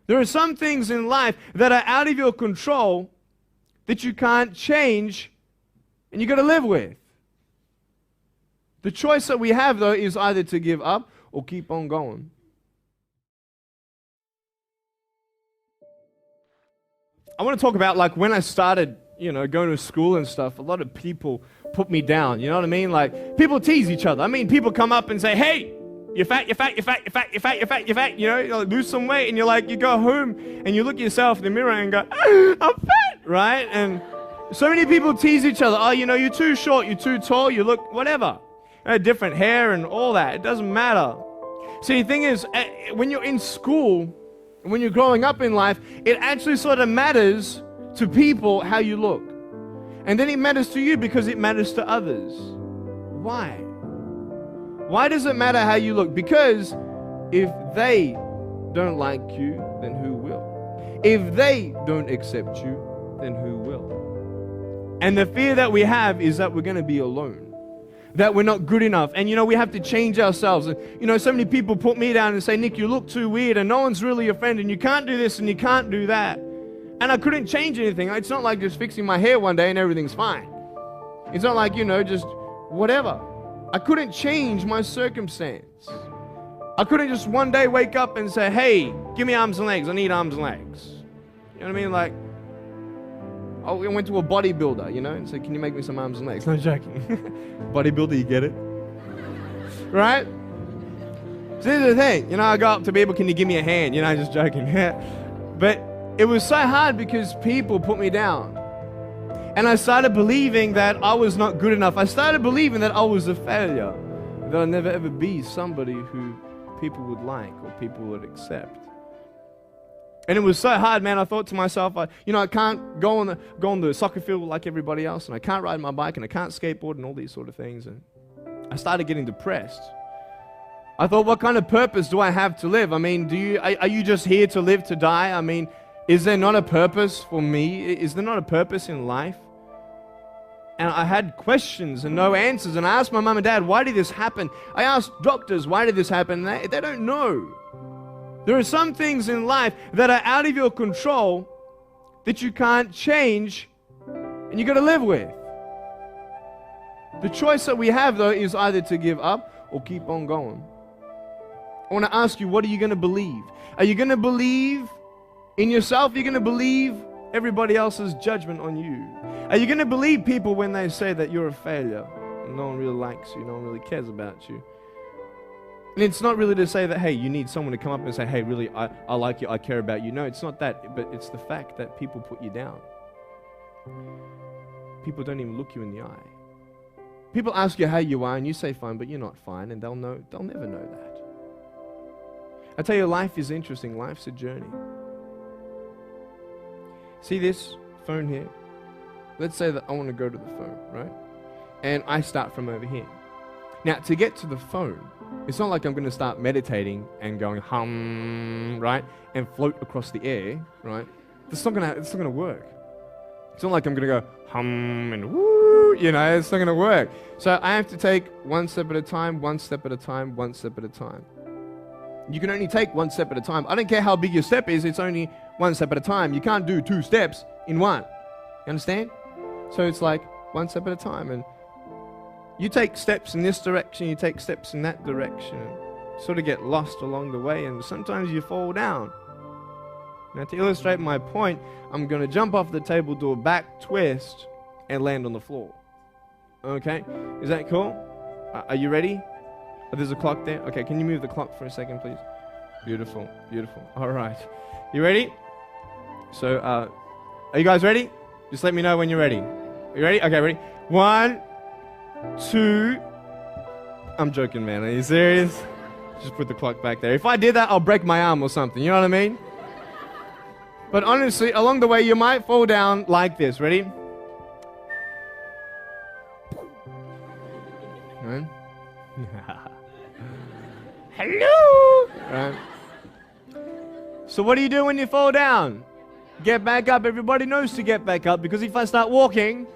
There are some things in life that are out of your control that you can't change and you got to live with. The choice that we have, though, is either to give up or keep on going. I want to talk about, like, when I started, going to school and stuff, a lot of people put me down, you know what I mean? Like, people tease each other. I mean, people come up and say, hey, you're fat, you're fat, you're fat, you're fat, you're fat, you're fat, you're fat, you like, lose some weight, and you go home and you look at yourself in the mirror and go, I'm fat, right? And so many people tease each other. Oh, you're too short, you're too tall, you look whatever. Different hair and all that. It doesn't matter. See, the thing is, when you're in school, when you're growing up in life, it actually sort of matters to people how you look. And then it matters to you because it matters to others. Why? Why does it matter how you look? Because if they don't like you, then who will? If they don't accept you, then who will? And the fear that we have is that we're going to be alone. That we're not good enough. And we have to change ourselves. And so many people put me down and say, Nick, you look too weird and no one's really your friend and you can't do this and you can't do that. And I couldn't change anything. It's not like just fixing my hair one day and everything's fine. It's not like, just whatever. I couldn't change my circumstance. I couldn't just one day wake up and say, hey, give me arms and legs. I need arms and legs. You know what I mean? Like, I went to a bodybuilder, and said, can you make me some arms and legs? No, joking. Bodybuilder, you get it? Right? So here's the thing. I go up to people, can you give me a hand? Just joking. But it was so hard because people put me down. And I started believing that I was not good enough. I started believing that I was a failure. That I'd never ever be somebody who people would like or people would accept. And it was so hard, man. I thought to myself, I can't go on the soccer field like everybody else, and I can't ride my bike, and I can't skateboard, and all these sort of things. And I started getting depressed. I thought, what kind of purpose do I have to live? I mean, are you just here to live to die? I mean, is there not a purpose for me? Is there not a purpose in life? And I had questions and no answers. And I asked my mum and dad, why did this happen? I asked doctors, why did this happen? And they don't know. There are some things in life that are out of your control that you can't change and you got to live with. The choice that we have, though, is either to give up or keep on going. I want to ask you, what are you going to believe? Are you going to believe in yourself? Are you going to believe everybody else's judgment on you? Are you going to believe people when they say that you're a failure and no one really likes you, no one really cares about you? And it's not really to say that, hey, you need someone to come up and say, hey, really, I like you, I care about you. No, it's not that, but it's the fact that people put you down. People don't even look you in the eye. People ask you how you are, and you say fine, but you're not fine, and they'll never know that. I tell you, life is interesting. Life's a journey. See this phone here? Let's say that I want to go to the phone, right? And I start from over here. Now, to get to the phone, it's not like I'm going to start meditating and going hum, right? And float across the air, right? It's not going to work. It's not like I'm going to go hum and woo, it's not going to work. So I have to take one step at a time, one step at a time, one step at a time. You can only take one step at a time. I don't care how big your step is, it's only one step at a time. You can't do 2 steps in one. You understand? So it's like one step at a time. And you take steps in this direction, you take steps in that direction. Sort of get lost along the way, and sometimes you fall down. Now, to illustrate my point, I'm going to jump off the table, do a back twist, and land on the floor. Okay? Is that cool? Are you ready? Oh, there's a clock there. Okay, can you move the clock for a second, please? Beautiful, beautiful. All right. You ready? So, are you guys ready? Just let me know when you're ready. Are you ready? Okay, ready? 1, 2. I'm joking, man. Are you serious? Just put the clock back there. If I did that, I'll break my arm or something. You know what I mean? But honestly, along the way, you might fall down like this. Ready? Right? Hello! Right? So what do you do when you fall down? Get back up. Everybody knows to get back up, because if I start walking,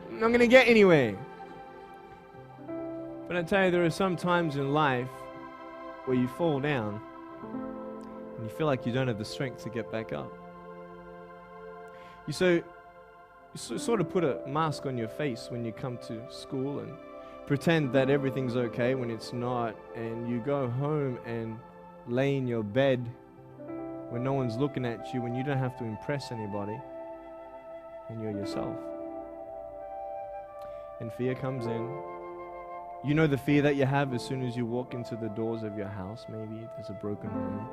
I'm not going to get anywhere. But I tell you, there are some times in life where you fall down and you feel like you don't have the strength to get back up. You sort of put a mask on your face when you come to school and pretend that everything's okay when it's not, and you go home and lay in your bed when no one's looking at you, when you don't have to impress anybody, and you're yourself. And fear comes in. You know the fear that you have as soon as you walk into the doors of your house. Maybe there's a broken home.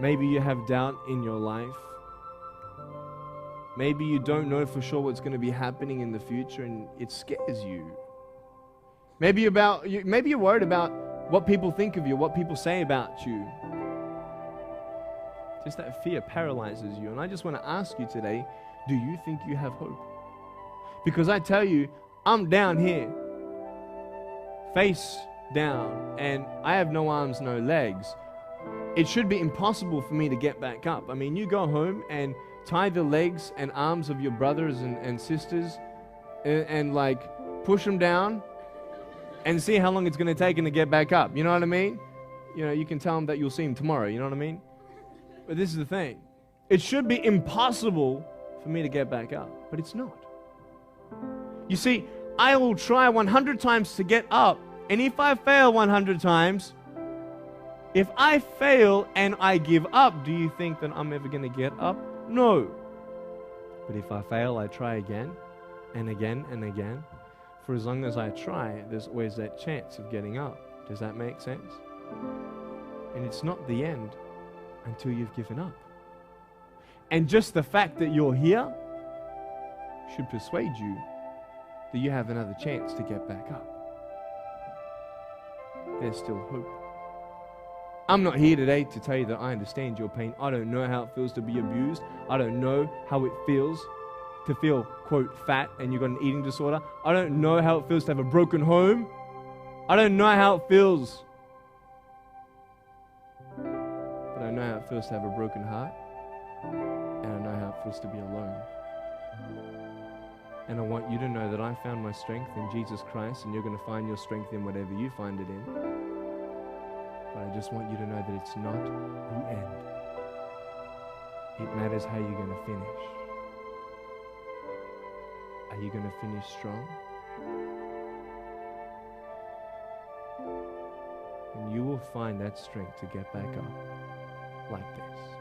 Maybe you have doubt in your life. Maybe you don't know for sure what's going to be happening in the future, and it scares you. Maybe you're worried about what people think of you, what people say about you. Just that fear paralyzes you. And I just want to ask you today, do you think you have hope? Because I tell you, I'm down here, face down, and I have no arms, no legs. It should be impossible for me to get back up. I mean, you go home and tie the legs and arms of your brothers and sisters and like push them down and see how long it's going to take them to get back up. You know what I mean? You know, you can tell them that you'll see them tomorrow. You know what I mean? But this is the thing. It should be impossible for me to get back up, but it's not. You see, I will try 100 times to get up, and if I fail 100 times, if I fail and I give up, do you think that I'm ever going to get up? No. But if I fail, I try again and again and again. For as long as I try, there's always that chance of getting up. Does that make sense? And it's not the end until you've given up. And just the fact that you're here should persuade you that you have another chance to get back up. There's still hope. I'm not here today to tell you that I understand your pain. I don't know how it feels to be abused. I don't know how it feels to feel, quote, fat and you've got an eating disorder. I don't know how it feels to have a broken home. I don't know how it feels. But I know how it feels to have a broken heart. And I know how it feels to be alone. And I want you to know that I found my strength in Jesus Christ, and you're going to find your strength in whatever you find it in. But I just want you to know that it's not the end. It matters how you're going to finish. Are you going to finish strong? And you will find that strength to get back up like this.